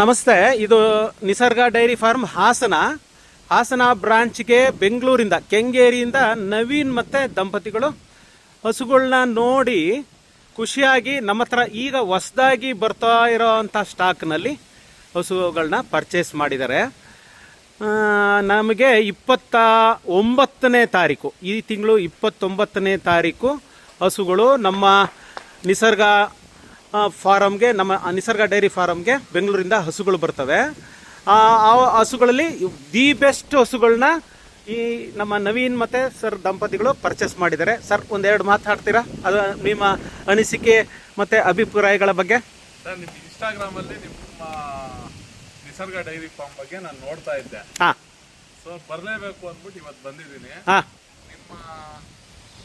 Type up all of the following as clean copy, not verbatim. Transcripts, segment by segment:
ನಮಸ್ತೆ, ಇದು ನಿಸರ್ಗ ಡೈರಿ ಫಾರ್ಮ್ ಹಾಸನ ಬ್ರಾಂಚ್ಗೆ ಬೆಂಗಳೂರಿಂದ ಕೆಂಗೇರಿಯಿಂದ ನವೀನ್ ಮತ್ತೆ ದಂಪತಿಗಳು ಹಸುಗಳನ್ನ ನೋಡಿ ಖುಷಿಯಾಗಿ ನಮ್ಮ ಹತ್ರ ಈಗ ಹೊಸದಾಗಿ ಬರ್ತಾ ಇರೋವಂಥ ಸ್ಟಾಕ್ನಲ್ಲಿ ಹಸುಗಳನ್ನ ಪರ್ಚೇಸ್ ಮಾಡಿದ್ದಾರೆ. ನಮಗೆ 29ನೇ ತಾರೀಕು, ಈ ತಿಂಗಳು 29ನೇ ತಾರೀಕು ಹಸುಗಳು ನಮ್ಮ ನಿಸರ್ಗ ಫಾರಮ್ಗೆ, ನಮ್ಮ ನಿಸರ್ಗ ಡೈರಿ ಫಾರಮ್ಗೆ ಬೆಂಗಳೂರಿಂದ ಹಸುಗಳು ಬರ್ತವೆ. ಆ ಹಸುಗಳಲ್ಲಿ ದಿ ಬೆಸ್ಟ್ ಹಸುಗಳನ್ನ ಈ ನಮ್ಮ ನವೀನ್ ಮತ್ತು ಸರ್ ದಂಪತಿಗಳು ಪರ್ಚೇಸ್ ಮಾಡಿದ್ದಾರೆ. ಸರ್, ಒಂದೆರಡು ಮಾತಾಡ್ತೀರಾ? ಅದು ನಿಮ್ಮ ಅನಿಸಿಕೆ ಮತ್ತು ಅಭಿಪ್ರಾಯಗಳ ಬಗ್ಗೆ. ಸರ್, ನಿಮ್ಮ ಇನ್ಸ್ಟಾಗ್ರಾಮಲ್ಲಿ ನಿಮ್ಮ ನಿಸರ್ಗ ಡೈರಿ ಫಾರ್ಮ್ ಬಗ್ಗೆ ನಾನು ನೋಡ್ತಾ ಇದ್ದೆ. ಸೊ ಬರಲೇಬೇಕು ಅಂದ್ಬಿಟ್ಟು ಇವತ್ತು ಬಂದಿದ್ದೀನಿ. ನಿಮ್ಮ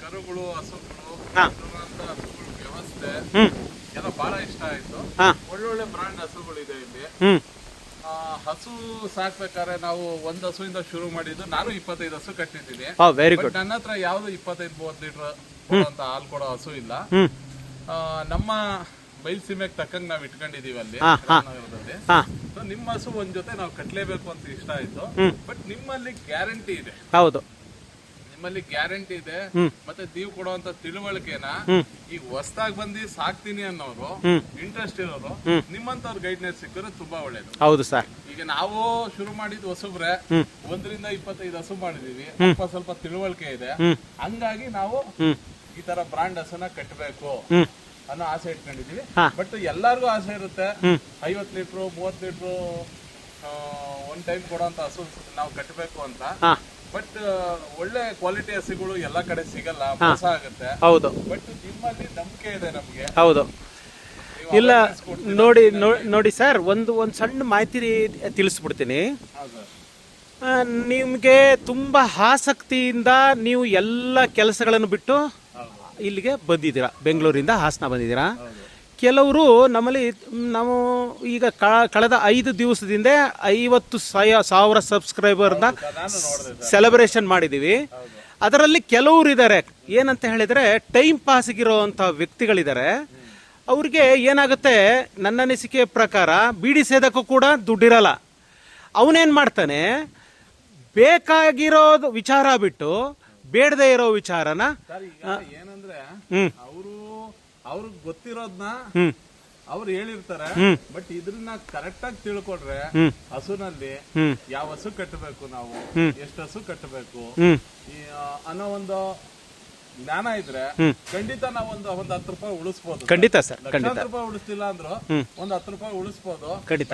ಕರುಗಳು, ಹಸುಗಳು, ಹಸುಗಳ ವ್ಯವಸ್ಥೆ ಎಲ್ಲ ಬಹಳ ಇಷ್ಟ ಆಯ್ತು. ಒಳ್ಳೊಳ್ಳೆ ಬ್ರಾಂಡ್ ಹಸುಗಳಿದೆ ಇಲ್ಲಿ. ಹಸು ಸಾಕ್ಬೇಕಾದ್ರೆ ನಾವು ಒಂದ್ ಹಸುವಿಂದ ಶುರು ಮಾಡಿದ್ದು. ನಾನು 25 ಹಸು ಕಟ್ಟಿದ್ದೀನಿ. ನನ್ನ ಹತ್ರ ಯಾವ್ದು 25-30 ಲೀಟರ್ ಅಂತ ಹಾಲು ಕೊಡೋ ಹಸು ಇಲ್ಲ. ನಮ್ಮ ಬೈಲ್ಸೀಮೆಗೆ ತಕ್ಕಂಗ್ ನಾವ್ ಇಟ್ಕೊಂಡಿದೀವಿ ಅಲ್ಲಿ ನಗರದಲ್ಲಿ. ನಿಮ್ಮ ಹಸು ಒಂದ್ ಜೊತೆ ನಾವು ಕಟ್ಲೇಬೇಕು ಅಂತ ಇಷ್ಟ ಆಯ್ತು. ಬಟ್ ನಿಮ್ಮಲ್ಲಿ ಗ್ಯಾರಂಟಿ ಇದೆ. ಹೌದು, ನಿಮ್ಮಲ್ಲಿ ಗ್ಯಾರಂಟಿ ಇದೆ. ಮತ್ತೆ ನೀವು ಕೊಡುವಂತ ತಿಳುವಳಿಕೆನ ಈಗ ಹೊಸದಾಗಿ ಬಂದು ಸಾಕ್ತೀನಿ ಅನ್ನೋರು, ಇಂಟ್ರೆಸ್ಟ್ ಇರೋರು, ನಿಮ್ಮಂತವ್ರ ಗೈಡ್ನೆಸ್ ಸಿಕ್ಕಿದ್ರೆ ತುಂಬಾ ಒಳ್ಳೇದು. ಹೌದು ಸರ್. ಈಗ ನಾವು ಶುರು ಮಾಡಿದ್ ಹೊಸಬ್ರೆ 1ರಿಂದ 25 ಹಸು ಮಾಡಿದೀವಿ. ಸ್ವಲ್ಪ ತಿಳುವಳಿಕೆ ಇದೆ. ಹಂಗಾಗಿ ನಾವು ಈ ತರ ಬ್ರಾಂಡ್ ಹಸುನ ಕಟ್ಟಬೇಕು ಅನ್ನೋ ಆಸೆ ಇಟ್ಕೊಂಡಿದೀವಿ. ಬಟ್ ಎಲ್ಲಾರ್ಗು ಆಸೆ ಇರುತ್ತೆ 50 ಲೀಟ್ರು 30 ಲೀಟ್ರು ಒಂದ್ ಟೈಮ್ ಕೊಡೋಂತ ಹಸು ನಾವು ಕಟ್ಟಬೇಕು ಅಂತ. ಬಟ್ ಒಳ್ಳೆ ಕ್ವಾಲಿಟಿ ಹಸುಗಳು ಎಲ್ಲಾ ಕಡೆ ಸಿಗಲ್ಲ, ಮೋಸ ಆಗುತ್ತೆ. ಹೌದು. ಬಟ್ ನಿಮ್ಮಲ್ಲಿ ನಂಬಿಕೆ ಇದೆ ನಮ್ಗೆ. ಹೌದು. ಇಲ್ಲ, ನೋಡಿ ಸರ್, ಒಂದು ಸಣ್ಣ ಮಾಹಿತಿ ತಿಳಿಸ್ಬಿಡ್ತೀನಿ. ನಿಮಗೆ ತುಂಬಾ ಆಸಕ್ತಿಯಿಂದ ನೀವು ಎಲ್ಲ ಕೆಲಸಗಳನ್ನು ಬಿಟ್ಟು ಇಲ್ಲಿಗೆ ಬಂದಿದ್ದೀರಾ, ಬೆಂಗಳೂರಿಂದ ಹಾಸನ ಬಂದಿದ್ದೀರಾ. ಕೆಲವರು ನಮ್ಮಲ್ಲಿ ನಾವು ಈಗ ಕಳೆದ 5 ದಿವಸದಿಂದ 50,000 ಸಬ್ಸ್ಕ್ರೈಬರ್ನ ಸೆಲೆಬ್ರೇಷನ್ ಮಾಡಿದ್ದೀವಿ. ಅದರಲ್ಲಿ ಕೆಲವರು ಇದ್ದಾರೆ, ಏನಂತ ಹೇಳಿದರೆ ಟೈಮ್ ಪಾಸ್ಗಿರೋವಂಥ ವ್ಯಕ್ತಿಗಳಿದ್ದಾರೆ. ಅವ್ರಿಗೆ ಏನಾಗುತ್ತೆ, ನನ್ನ ಅನಿಸಿಕೆ ಪ್ರಕಾರ ಬೀಡಿ ಸೇದಕ್ಕೂ ಕೂಡ ದುಡ್ಡಿರಲ್ಲ. ಅವನೇನು ಮಾಡ್ತಾನೆ, ಬೇಕಾಗಿರೋದು ವಿಚಾರ ಬಿಟ್ಟು ಬೇಡದೇ ಇರೋ ವಿಚಾರನ ಏನಂದ್ರೆ ಅವ್ರಿಗೆ ಗೊತ್ತಿರೋದ್ನ ಅವ್ರು ಹೇಳಿರ್ತಾರೆ. ಬಟ್ ಇದ್ರನ್ನ ಕರೆಕ್ಟ್ ಆಗಿ ತಿಳ್ಕೊಡ್ರೆ ಹಸುನಲ್ಲಿ ಯಾವ ಹಸು ಕಟ್ಟಬೇಕು, ನಾವು ಎಷ್ಟು ಹಸು ಕಟ್ಟಬೇಕು ಅನ್ನೋ ಒಂದು ಜ್ಞಾನ ಇದ್ರೆ ಖಂಡಿತ ನಾವು ಒಂದು 10 ರೂಪಾಯಿ ಉಳಿಸ್ಬೋದು. ಖಂಡಿತ ಸರ್, ಲಕ್ಷಾಂತರ ರೂಪಾಯಿ ಉಳಿಸ್ತಿಲ್ಲ ಅಂದ್ರು ಒಂದು 10 ರೂಪಾಯಿ ಉಳಿಸ್ಬೋದು. ಖಂಡಿತ.